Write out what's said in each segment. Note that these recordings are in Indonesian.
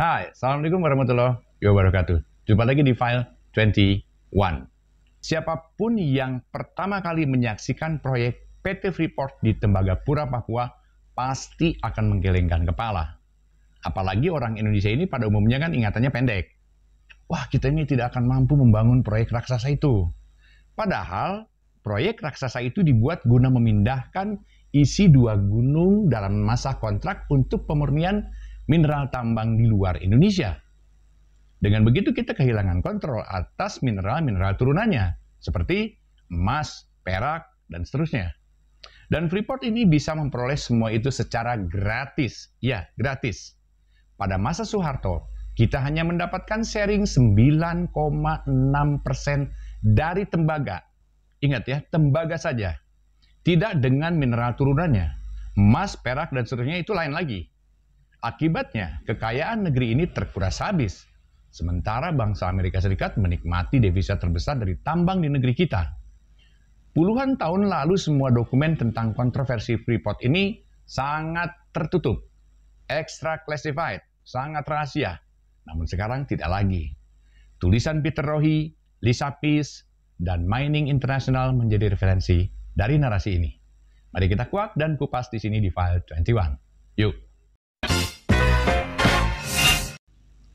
Hai, Assalamualaikum warahmatullahi wabarakatuh. Jumpa lagi di File 21. Siapapun yang pertama kali menyaksikan proyek PT Freeport di Tembagapura, Papua, pasti akan menggelengkan kepala. Apalagi orang Indonesia ini pada umumnya kan ingatannya pendek. Wah, kita ini tidak akan mampu membangun proyek raksasa itu. Padahal, proyek raksasa itu dibuat guna memindahkan isi 2 gunung dalam masa kontrak untuk pemurnian mineral tambang di luar Indonesia. Dengan begitu kita kehilangan kontrol atas mineral-mineral turunannya, seperti emas, perak, dan seterusnya. Dan Freeport ini bisa memperoleh semua itu secara gratis. Ya, gratis. Pada masa Soeharto, kita hanya mendapatkan sharing 9,6% dari tembaga. Ingat ya, tembaga saja. Tidak dengan mineral turunannya. Emas, perak, dan seterusnya itu lain lagi. Akibatnya, kekayaan negeri ini terkuras habis. Sementara bangsa Amerika Serikat menikmati devisa terbesar dari tambang di negeri kita. Puluhan tahun lalu semua dokumen tentang kontroversi Freeport ini sangat tertutup. Extra classified, sangat rahasia. Namun sekarang tidak lagi. Tulisan Peter Rohi, Lisa Pease, dan Mining International menjadi referensi dari narasi ini. Mari kita kuak dan kupas di sini di File 21. Yuk!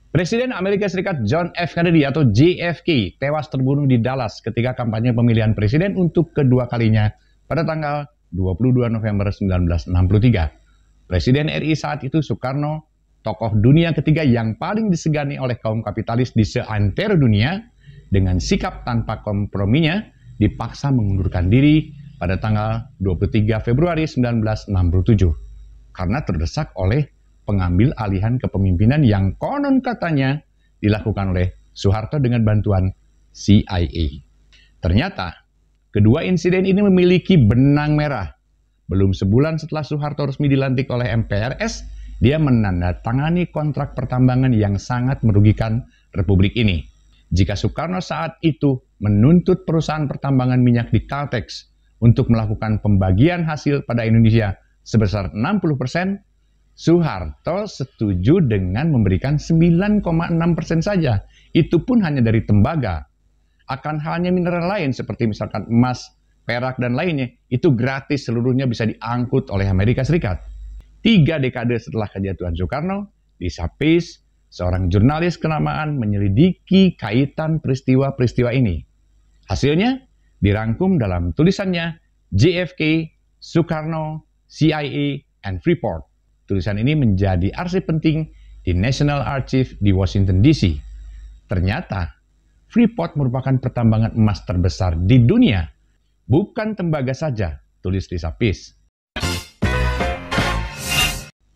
Presiden Amerika Serikat John F. Kennedy atau JFK tewas terbunuh di Dallas ketika kampanye pemilihan presiden untuk kedua kalinya pada tanggal 22 November 1963. Presiden RI saat itu Soekarno, tokoh dunia ketiga yang paling disegani oleh kaum kapitalis di seantero dunia, dengan sikap tanpa komprominya dipaksa mengundurkan diri pada tanggal 23 Februari 1967 karena terdesak oleh pengambil alihan kepemimpinan yang konon katanya dilakukan oleh Soeharto dengan bantuan CIA. Ternyata, kedua insiden ini memiliki benang merah. Belum sebulan setelah Soeharto resmi dilantik oleh MPRS, dia menandatangani kontrak pertambangan yang sangat merugikan Republik ini. Jika Soekarno saat itu menuntut perusahaan pertambangan minyak di Caltex untuk melakukan pembagian hasil pada Indonesia sebesar 60%, Soeharto setuju dengan memberikan 9,6% saja. Itu pun hanya dari tembaga. Akan halnya mineral lain seperti misalkan emas, perak, dan lainnya, itu gratis seluruhnya bisa diangkut oleh Amerika Serikat. 3 dekade setelah kejatuhan Soekarno, Lisa Pease, seorang jurnalis kenamaan, menyelidiki kaitan peristiwa-peristiwa ini. Hasilnya dirangkum dalam tulisannya JFK, Soekarno, CIA, and Freeport. Tulisan ini menjadi arsip penting di National Archive di Washington DC. Ternyata, Freeport merupakan pertambangan emas terbesar di dunia. Bukan tembaga saja, tulis Lisa Pease.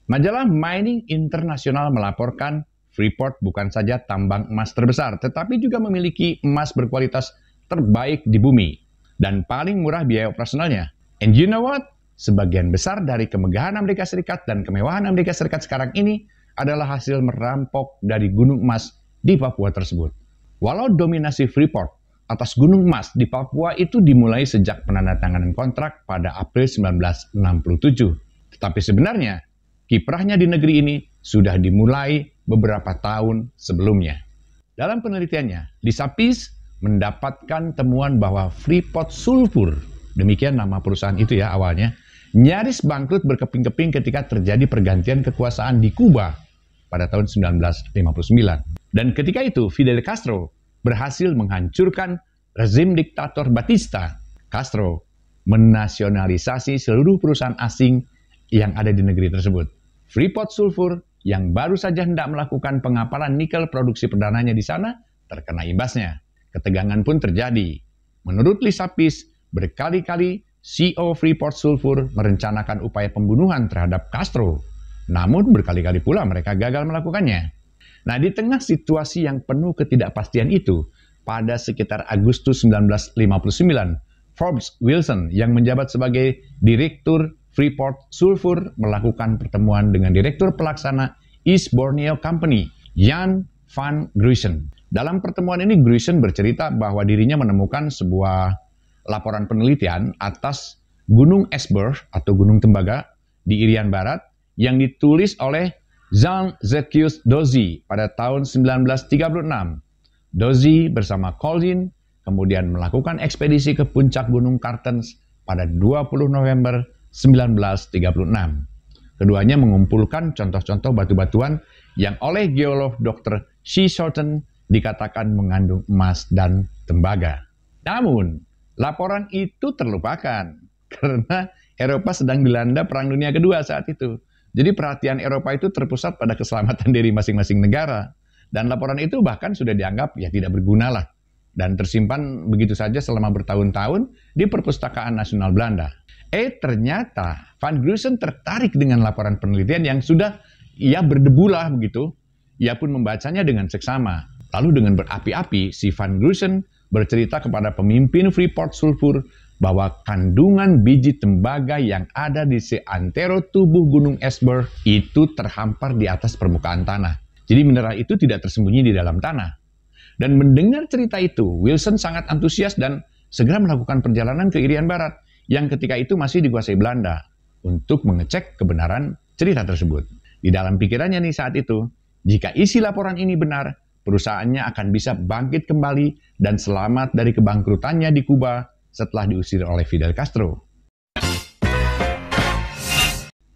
Majalah Mining International melaporkan Freeport bukan saja tambang emas terbesar, tetapi juga memiliki emas berkualitas terbaik di bumi dan paling murah biaya operasionalnya. And you know what? Sebagian besar dari kemegahan Amerika Serikat dan kemewahan Amerika Serikat sekarang ini adalah hasil merampok dari gunung emas di Papua tersebut. Walau dominasi Freeport atas gunung emas di Papua itu dimulai sejak penandatanganan kontrak pada April 1967. Tetapi sebenarnya, kiprahnya di negeri ini sudah dimulai beberapa tahun sebelumnya. Dalam penelitiannya, Lisa Pease mendapatkan temuan bahwa Freeport Sulfur, demikian nama perusahaan itu ya awalnya, nyaris bangkrut berkeping-keping ketika terjadi pergantian kekuasaan di Kuba pada tahun 1959. Dan ketika itu Fidel Castro berhasil menghancurkan rezim diktator Batista. Castro menasionalisasi seluruh perusahaan asing yang ada di negeri tersebut. Freeport Sulfur yang baru saja hendak melakukan pengapalan nikel produksi perdananya di sana terkena imbasnya. Ketegangan pun terjadi. Menurut Lisa Pease, berkali-kali CEO Freeport Sulfur merencanakan upaya pembunuhan terhadap Castro. Namun berkali-kali pula mereka gagal melakukannya. Nah, di tengah situasi yang penuh ketidakpastian itu, pada sekitar Agustus 1959, Forbes Wilson yang menjabat sebagai Direktur Freeport Sulfur melakukan pertemuan dengan Direktur Pelaksana East Borneo Company, Jan van Gruisen. Dalam pertemuan ini, Gruisen bercerita bahwa dirinya menemukan sebuah laporan penelitian atas Gunung Esberg atau Gunung Tembaga di Irian Barat yang ditulis oleh Jean-Jacques Dozy pada tahun 1936. Dozy bersama Colvin kemudian melakukan ekspedisi ke puncak Gunung Cartens pada 20 November 1936. Keduanya mengumpulkan contoh-contoh batu-batuan yang oleh geolog Dr. C. Shorten dikatakan mengandung emas dan tembaga. Namun, laporan itu terlupakan karena Eropa sedang dilanda Perang Dunia Kedua saat itu. Jadi perhatian Eropa itu terpusat pada keselamatan diri masing-masing negara. Dan laporan itu bahkan sudah dianggap ya tidak berguna lah. Dan tersimpan begitu saja selama bertahun-tahun di Perpustakaan Nasional Belanda. Ternyata Van Grusen tertarik dengan laporan penelitian yang sudah ia berdebulah begitu. Ia pun membacanya dengan seksama. Lalu dengan berapi-api, si Van Grusen bercerita kepada pemimpin Freeport Sulfur bahwa kandungan biji tembaga yang ada di seantero tubuh Gunung Esberg itu terhampar di atas permukaan tanah. Jadi mineral itu tidak tersembunyi di dalam tanah. Dan mendengar cerita itu, Wilson sangat antusias dan segera melakukan perjalanan ke Irian Barat yang ketika itu masih dikuasai Belanda untuk mengecek kebenaran cerita tersebut. Di dalam pikirannya nih saat itu, jika isi laporan ini benar, perusahaannya akan bisa bangkit kembali dan selamat dari kebangkrutannya di Kuba setelah diusir oleh Fidel Castro.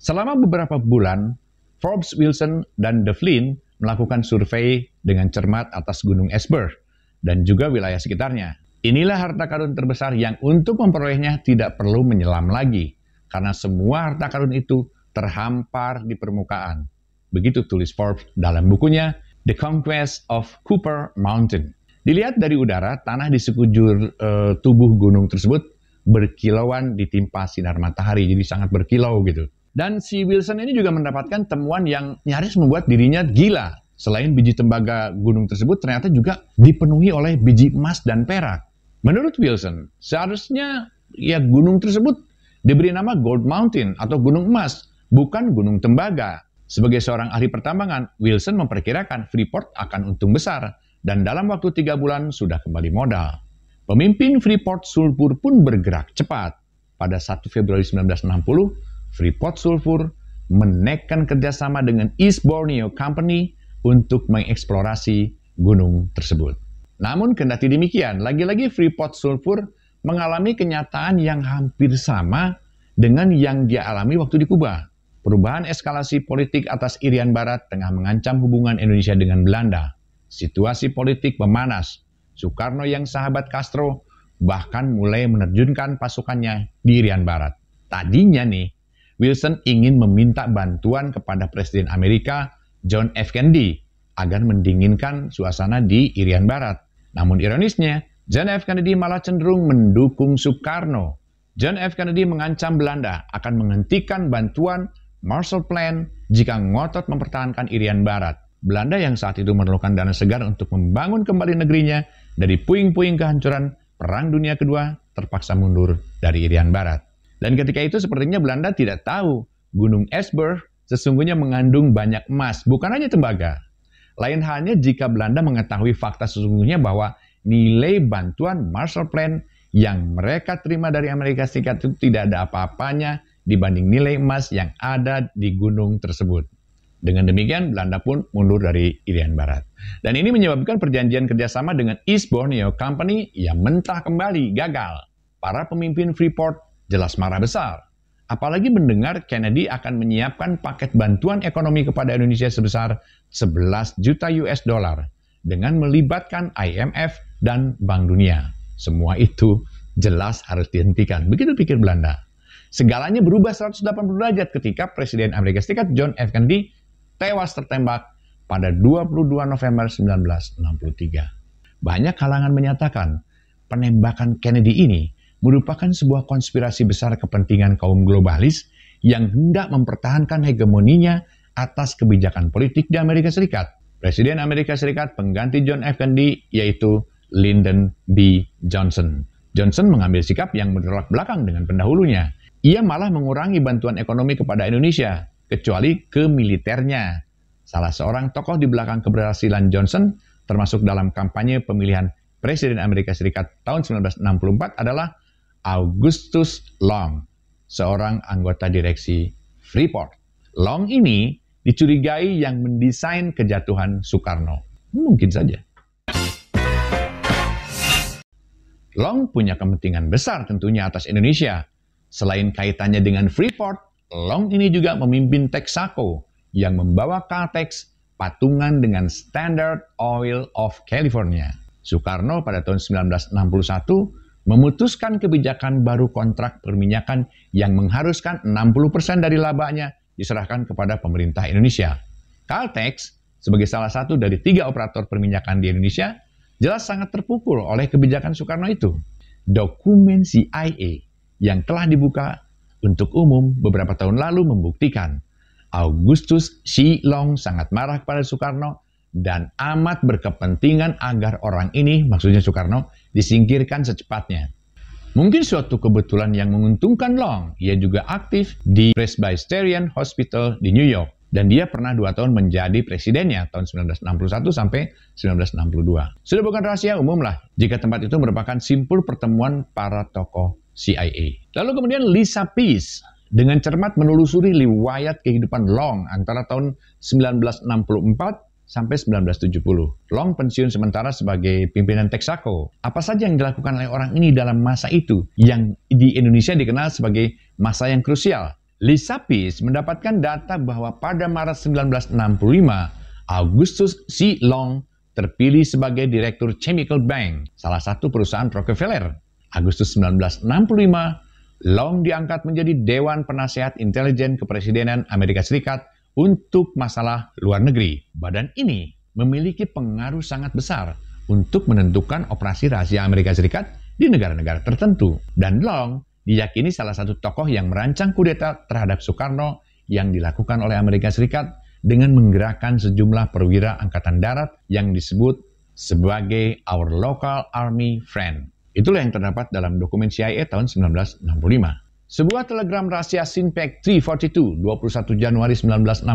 Selama beberapa bulan, Forbes, Wilson, dan Devlin melakukan survei dengan cermat atas Gunung Esberg dan juga wilayah sekitarnya. Inilah harta karun terbesar yang untuk memperolehnya tidak perlu menyelam lagi, karena semua harta karun itu terhampar di permukaan. Begitu tulis Forbes dalam bukunya The Conquest of Copper Mountain. Dilihat dari udara, tanah di sekujur tubuh gunung tersebut berkilauan ditimpa sinar matahari, jadi sangat berkilau gitu. Dan si Wilson ini juga mendapatkan temuan yang nyaris membuat dirinya gila. Selain biji tembaga gunung tersebut ternyata juga dipenuhi oleh biji emas dan perak. Menurut Wilson, seharusnya ya gunung tersebut diberi nama Gold Mountain atau Gunung Emas, bukan Gunung Tembaga. Sebagai seorang ahli pertambangan, Wilson memperkirakan Freeport akan untung besar dan dalam waktu 3 bulan sudah kembali modal. Pemimpin Freeport Sulfur pun bergerak cepat. Pada 1 Februari 1960, Freeport Sulfur menaikkan kerjasama dengan East Borneo Company untuk mengeksplorasi gunung tersebut. Namun kendati demikian, lagi-lagi Freeport Sulfur mengalami kenyataan yang hampir sama dengan yang dia alami waktu di Kuba. Perubahan eskalasi politik atas Irian Barat tengah mengancam hubungan Indonesia dengan Belanda. Situasi politik memanas. Soekarno yang sahabat Castro bahkan mulai menerjunkan pasukannya di Irian Barat. Tadinya nih, Wilson ingin meminta bantuan kepada Presiden Amerika John F. Kennedy agar mendinginkan suasana di Irian Barat. Namun ironisnya, John F. Kennedy malah cenderung mendukung Soekarno. John F. Kennedy mengancam Belanda akan menghentikan bantuan Marshall Plan jika ngotot mempertahankan Irian Barat. Belanda yang saat itu memerlukan dana segar untuk membangun kembali negerinya dari puing-puing kehancuran Perang Dunia Kedua terpaksa mundur dari Irian Barat. Dan ketika itu sepertinya Belanda tidak tahu Gunung Esberg sesungguhnya mengandung banyak emas, bukan hanya tembaga. Lain halnya jika Belanda mengetahui fakta sesungguhnya bahwa nilai bantuan Marshall Plan yang mereka terima dari Amerika Serikat itu tidak ada apa-apanya dibanding nilai emas yang ada di gunung tersebut. Dengan demikian, Belanda pun mundur dari Irian Barat. Dan ini menyebabkan perjanjian kerjasama dengan East Borneo Company yang mentah kembali gagal. Para pemimpin Freeport jelas marah besar. Apalagi mendengar Kennedy akan menyiapkan paket bantuan ekonomi kepada Indonesia sebesar 11 juta US dollar dengan melibatkan IMF dan Bank Dunia. Semua itu jelas harus dihentikan. Begitu pikir Belanda. Segalanya berubah 180 derajat ketika Presiden Amerika Serikat John F. Kennedy tewas tertembak pada 22 November 1963. Banyak kalangan menyatakan penembakan Kennedy ini merupakan sebuah konspirasi besar kepentingan kaum globalis yang hendak mempertahankan hegemoninya atas kebijakan politik di Amerika Serikat. Presiden Amerika Serikat pengganti John F. Kennedy yaitu Lyndon B. Johnson. Johnson mengambil sikap yang bertolak belakang dengan pendahulunya. Ia malah mengurangi bantuan ekonomi kepada Indonesia, kecuali ke militernya. Salah seorang tokoh di belakang keberhasilan Johnson, termasuk dalam kampanye pemilihan Presiden Amerika Serikat tahun 1964 adalah Augustus Long, seorang anggota direksi Freeport. Long ini dicurigai yang mendesain kejatuhan Soekarno. Mungkin saja. Long punya kepentingan besar tentunya atas Indonesia. Selain kaitannya dengan Freeport, Long ini juga memimpin Texaco yang membawa Caltex patungan dengan Standard Oil of California. Soekarno pada tahun 1961 memutuskan kebijakan baru kontrak perminyakan yang mengharuskan 60% dari labanya diserahkan kepada pemerintah Indonesia. Caltex, sebagai salah satu dari 3 operator perminyakan di Indonesia, jelas sangat terpukul oleh kebijakan Soekarno itu. Dokumen CIA yang telah dibuka untuk umum beberapa tahun lalu membuktikan Augustus C. Long sangat marah kepada Soekarno dan amat berkepentingan agar orang ini, maksudnya Soekarno, disingkirkan secepatnya. Mungkin suatu kebetulan yang menguntungkan Long, ia juga aktif di Presbyterian Hospital di New York. Dan dia pernah 2 tahun menjadi presidennya tahun 1961 sampai 1962. Sudah bukan rahasia umum lah jika tempat itu merupakan simpul pertemuan para tokoh CIA. Lalu kemudian Lisa Pease dengan cermat menelusuri riwayat kehidupan Long antara tahun 1964 sampai 1970. Long pensiun sementara sebagai pimpinan Texaco. Apa saja yang dilakukan oleh orang ini dalam masa itu yang di Indonesia dikenal sebagai masa yang krusial? Lisa Pease mendapatkan data bahwa pada Maret 1965, Augustus C. Long terpilih sebagai Direktur Chemical Bank, salah satu perusahaan Rockefeller. Agustus 1965, Long diangkat menjadi Dewan Penasehat Intelijen Kepresidenan Amerika Serikat untuk masalah luar negeri. Badan ini memiliki pengaruh sangat besar untuk menentukan operasi rahasia Amerika Serikat di negara-negara tertentu. Dan Long diyakini salah satu tokoh yang merancang kudeta terhadap Soekarno yang dilakukan oleh Amerika Serikat dengan menggerakkan sejumlah perwira angkatan darat yang disebut sebagai Our Local Army Friend. Itulah yang terdapat dalam dokumen CIA tahun 1965. Sebuah telegram rahasia Sinpec 342, 21 Januari 1965,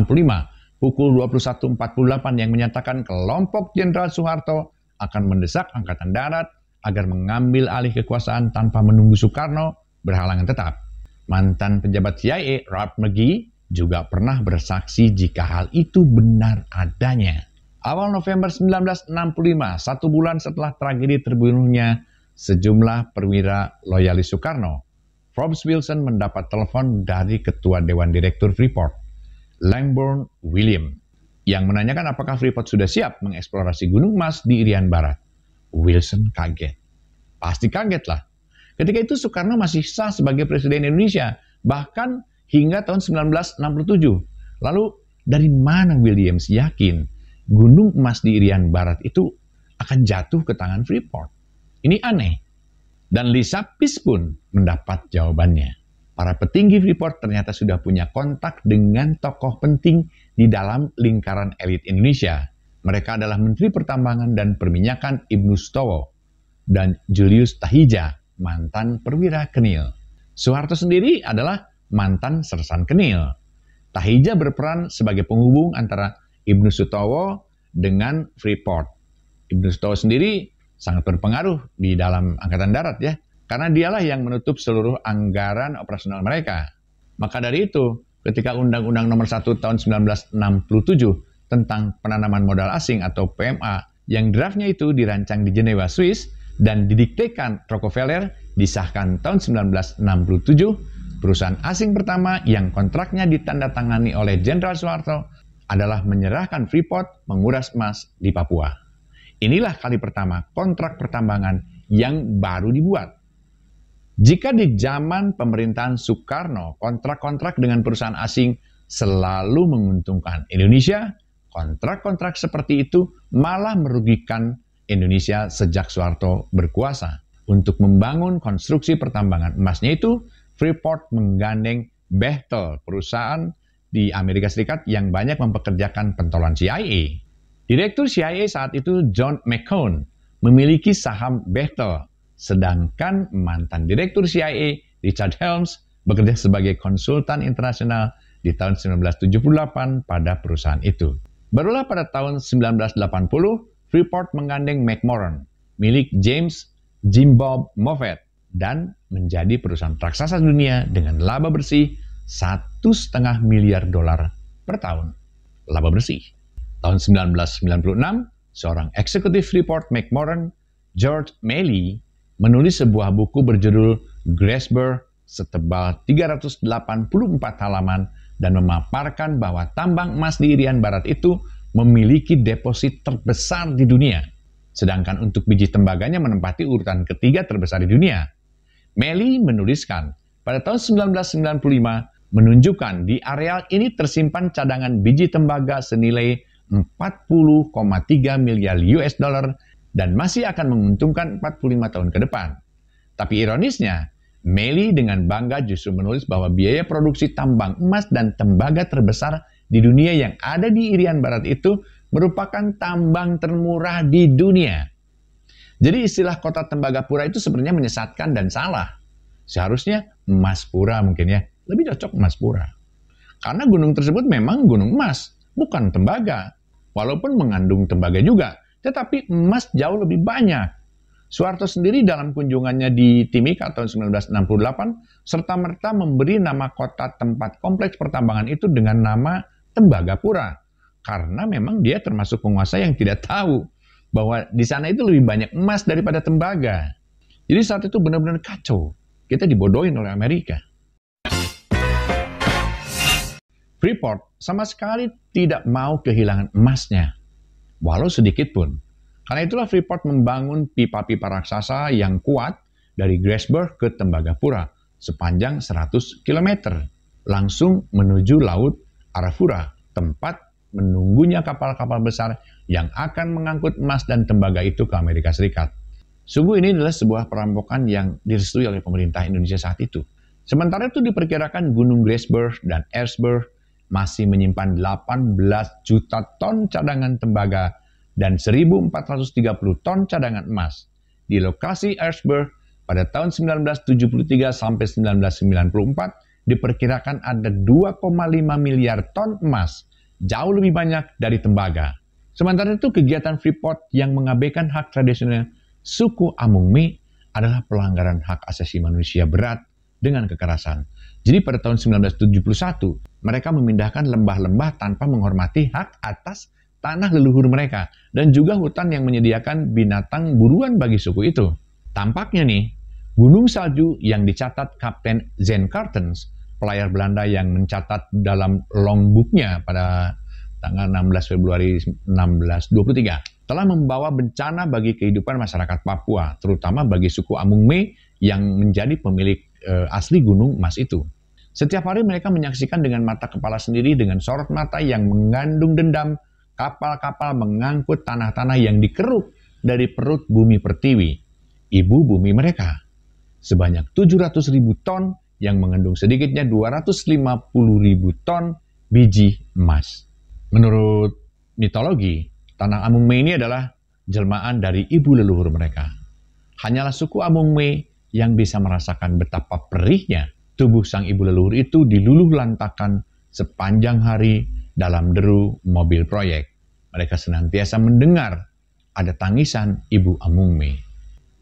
pukul 21.48 yang menyatakan kelompok Jenderal Soeharto akan mendesak Angkatan Darat agar mengambil alih kekuasaan tanpa menunggu Soekarno berhalangan tetap. Mantan pejabat CIA Ralph McGee juga pernah bersaksi jika hal itu benar adanya. Awal November 1965, 1 bulan setelah tragedi terbunuhnya sejumlah perwira loyalis Soekarno, Forbes Wilson mendapat telepon dari Ketua Dewan Direktur Freeport, Langborn William, yang menanyakan apakah Freeport sudah siap mengeksplorasi Gunung Mas di Irian Barat. Wilson kaget. Pasti kaget lah. Ketika itu Soekarno masih sah sebagai Presiden Indonesia, bahkan hingga tahun 1967. Lalu dari mana Williams yakin Gunung Emas di Irian Barat itu akan jatuh ke tangan Freeport? Ini aneh. Dan Lisa Pease pun mendapat jawabannya. Para petinggi Freeport ternyata sudah punya kontak dengan tokoh penting di dalam lingkaran elit Indonesia. Mereka adalah Menteri Pertambangan dan Perminyakan Ibnu Sutowo dan Julius Tahija, mantan perwira Kenil. Soeharto sendiri adalah mantan sersan Kenil. Tahija berperan sebagai penghubung antara Ibnu Sutowo dengan Freeport. Ibnu Sutowo sendiri sangat berpengaruh di dalam Angkatan Darat ya, karena dialah yang menutup seluruh anggaran operasional mereka. Maka dari itu, ketika Undang-Undang Nomor 1 Tahun 1967 tentang penanaman modal asing atau PMA yang draftnya itu dirancang di Jenewa, Swiss, dan didiktekan Rockefeller, disahkan tahun 1967, perusahaan asing pertama yang kontraknya ditandatangani oleh Jenderal Soeharto adalah menyerahkan Freeport menguras emas di Papua. Inilah kali pertama kontrak pertambangan yang baru dibuat. Jika di zaman pemerintahan Soekarno, kontrak-kontrak dengan perusahaan asing selalu menguntungkan Indonesia, kontrak-kontrak seperti itu malah merugikan Indonesia sejak Soeharto berkuasa. Untuk membangun konstruksi pertambangan emasnya itu, Freeport menggandeng Bechtel, perusahaan di Amerika Serikat yang banyak mempekerjakan pentolan CIA. Direktur CIA saat itu John McCone memiliki saham Bechtel, sedangkan mantan Direktur CIA Richard Helms bekerja sebagai konsultan internasional di tahun 1978 pada perusahaan itu. Barulah pada tahun 1980, Freeport menggandeng McMoran, milik James Jim Bob Moffett, dan menjadi perusahaan raksasa dunia dengan laba bersih $1,5 miliar per tahun. laba bersih. Tahun 1996, seorang eksekutif Freeport McMoran, George Mealy, menulis sebuah buku berjudul Grasberg setebal 384 halaman dan memaparkan bahwa tambang emas di Irian Barat itu memiliki deposit terbesar di dunia. Sedangkan untuk biji tembaganya menempati urutan ketiga terbesar di dunia. Mealy menuliskan, pada tahun 1995 menunjukkan di areal ini tersimpan cadangan biji tembaga senilai 40,3 miliar US dollar dan masih akan menguntungkan 45 tahun ke depan. Tapi ironisnya, Mealy dengan bangga justru menulis bahwa biaya produksi tambang emas dan tembaga terbesar di dunia yang ada di Irian Barat itu merupakan tambang termurah di dunia. Jadi istilah kota Tembagapura itu sebenarnya menyesatkan dan salah. Seharusnya emas pura mungkin ya, lebih cocok emas pura. Karena gunung tersebut memang gunung emas, bukan tembaga. Walaupun mengandung tembaga juga, tetapi emas jauh lebih banyak. Soeharto sendiri dalam kunjungannya di Timika tahun 1968 serta-merta memberi nama kota tempat kompleks pertambangan itu dengan nama Tembagapura. Karena memang dia termasuk penguasa yang tidak tahu bahwa di sana itu lebih banyak emas daripada tembaga. Jadi saat itu benar-benar kacau. Kita dibodohin oleh Amerika. Freeport sama sekali tidak mau kehilangan emasnya, walau sedikit pun. Karena itulah Freeport membangun pipa-pipa raksasa yang kuat dari Grasberg ke Tembagapura sepanjang 100 km, langsung menuju Laut Arafura, tempat menunggunya kapal-kapal besar yang akan mengangkut emas dan tembaga itu ke Amerika Serikat. Sungguh ini adalah sebuah perampokan yang direstui oleh pemerintah Indonesia saat itu. Sementara itu diperkirakan Gunung Grasberg dan Erzberg masih menyimpan 18 juta ton cadangan tembaga dan 1.430 ton cadangan emas. Di lokasi Erzberg pada tahun 1973 sampai 1994 diperkirakan ada 2,5 miliar ton emas, jauh lebih banyak dari tembaga. Sementara itu kegiatan Freeport yang mengabaikan hak tradisional suku Amungme adalah pelanggaran hak asasi manusia berat dengan kekerasan. Jadi pada tahun 1971 mereka memindahkan lembah-lembah tanpa menghormati hak atas tanah leluhur mereka, dan juga hutan yang menyediakan binatang buruan bagi suku itu. Tampaknya nih, gunung salju yang dicatat Kapten Zen Kartens, pelayar Belanda yang mencatat dalam logbooknya pada tanggal 16 Februari 1623, telah membawa bencana bagi kehidupan masyarakat Papua, terutama bagi suku Amungme yang menjadi pemilik asli gunung emas itu. Setiap hari mereka menyaksikan dengan mata kepala sendiri dengan sorot mata yang mengandung dendam, kapal-kapal mengangkut tanah-tanah yang dikeruk dari perut bumi pertiwi, ibu bumi mereka. Sebanyak 700.000 ton yang mengandung sedikitnya 250.000 ton biji emas. Menurut mitologi, tanah Amungme ini adalah jelmaan dari ibu leluhur mereka. Hanyalah suku Amungme yang bisa merasakan betapa perihnya tubuh sang ibu leluhur itu diluluh lantakan sepanjang hari dalam deru mobil proyek. Mereka senantiasa mendengar ada tangisan ibu Amungme.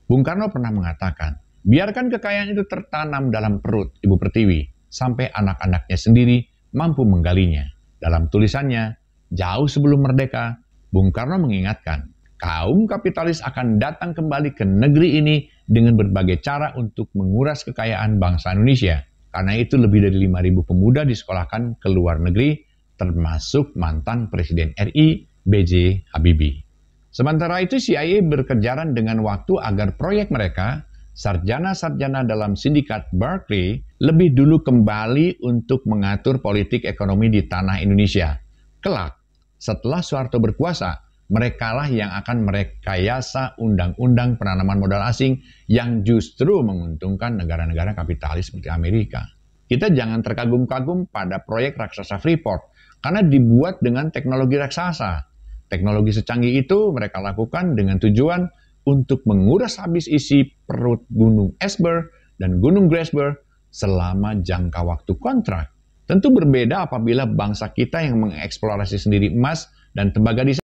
Bung Karno pernah mengatakan, biarkan kekayaan itu tertanam dalam perut ibu pertiwi sampai anak-anaknya sendiri mampu menggalinya. Dalam tulisannya, jauh sebelum merdeka, Bung Karno mengingatkan, kaum kapitalis akan datang kembali ke negeri ini dengan berbagai cara untuk menguras kekayaan bangsa Indonesia. Karena itu lebih dari 5.000 pemuda disekolahkan ke luar negeri, termasuk mantan Presiden RI B.J. Habibie. Sementara itu CIA berkejaran dengan waktu agar proyek mereka, sarjana-sarjana dalam sindikat Barclay, lebih dulu kembali untuk mengatur politik ekonomi di tanah Indonesia. Kelak, setelah Soeharto berkuasa, merekalah yang akan merekayasa undang-undang penanaman modal asing yang justru menguntungkan negara-negara kapitalis seperti Amerika. Kita jangan terkagum-kagum pada proyek raksasa Freeport, karena dibuat dengan teknologi raksasa. Teknologi secanggih itu mereka lakukan dengan tujuan untuk menguras habis isi perut Gunung Erzberg dan Gunung Grasberg selama jangka waktu kontrak. Tentu berbeda apabila bangsa kita yang mengeksplorasi sendiri emas dan tembaga di sana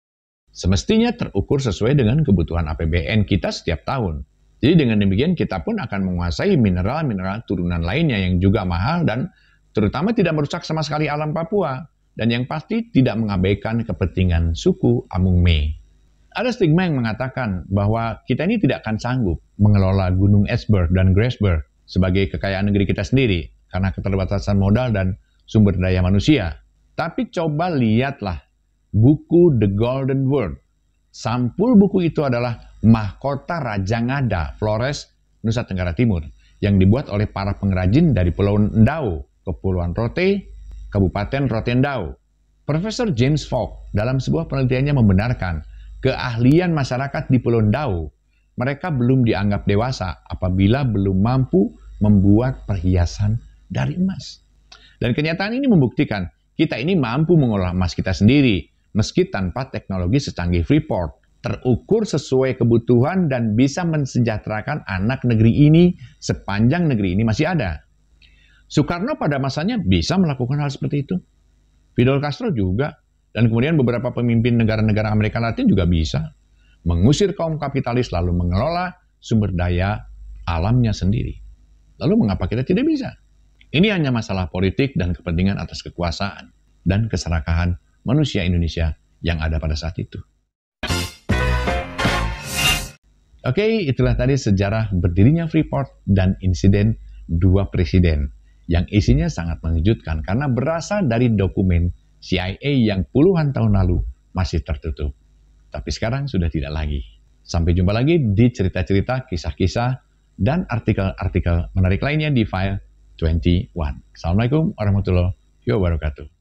semestinya terukur sesuai dengan kebutuhan APBN kita setiap tahun. Jadi dengan demikian kita pun akan menguasai mineral-mineral turunan lainnya yang juga mahal dan terutama tidak merusak sama sekali alam Papua. dan yang pasti tidak mengabaikan kepentingan suku Amung Me. Ada stigma yang mengatakan bahwa kita ini tidak akan sanggup mengelola Gunung Esberg dan Grasberg sebagai kekayaan negeri kita sendiri karena keterbatasan modal dan sumber daya manusia. Tapi coba lihatlah buku The Golden World. Sampul buku itu adalah Mahkota Raja Ngada, Flores, Nusa Tenggara Timur, yang dibuat oleh para pengrajin dari Pulau Ndau, Kepulauan Rote, Kabupaten Rotendau. Profesor James Falk dalam sebuah penelitiannya membenarkan keahlian masyarakat di Pulau Ndau. Mereka belum dianggap dewasa apabila belum mampu membuat perhiasan dari emas. Dan kenyataan ini membuktikan kita ini mampu mengolah emas kita sendiri, meski tanpa teknologi secanggih Freeport, terukur sesuai kebutuhan dan bisa mensejahterakan anak negeri ini sepanjang negeri ini masih ada. Soekarno pada masanya bisa melakukan hal seperti itu. Fidel Castro juga, dan kemudian beberapa pemimpin negara-negara Amerika Latin juga bisa mengusir kaum kapitalis lalu mengelola sumber daya alamnya sendiri. Lalu mengapa kita tidak bisa? Ini hanya masalah politik dan kepentingan atas kekuasaan dan keserakahan manusia Indonesia yang ada pada saat itu. Oke, itulah tadi sejarah berdirinya Freeport dan insiden dua presiden yang isinya sangat mengejutkan karena berasal dari dokumen CIA yang puluhan tahun lalu masih tertutup. Tapi sekarang sudah tidak lagi. Sampai jumpa lagi di cerita-cerita, kisah-kisah, dan artikel-artikel menarik lainnya di File 21. Assalamualaikum warahmatullahi wabarakatuh.